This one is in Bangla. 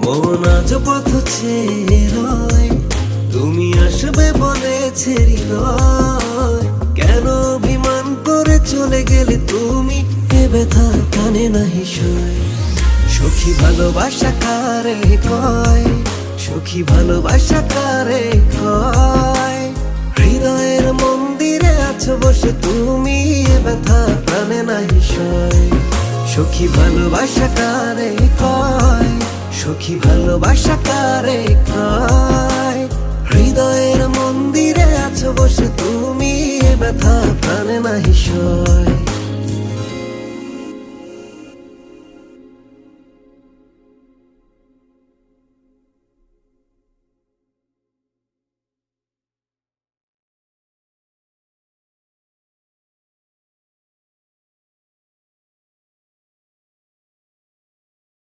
মন আজ পথ ছেড়ে রয়, তুমি আসবে বলেছে হৃদয়। কেন অভিমান করে চলে গেলে তুমি, এ ব্যথা কানে নাহি সয়। সখী ভালোবাসা কারে কয়, সখী ভালোবাসা কারে কয়। হৃদয়ের মন্দিরে আছো বসে তুমি, এ ব্যথা কানে নাহি সয়। সখী ভালোবাসা কারে কয়, সখী ভালোবাসা কারে কয়। হৃদয়ের মন্দিরে আছো বসে তুমি, এ ব্যথা প্রাণে নাহি সয়।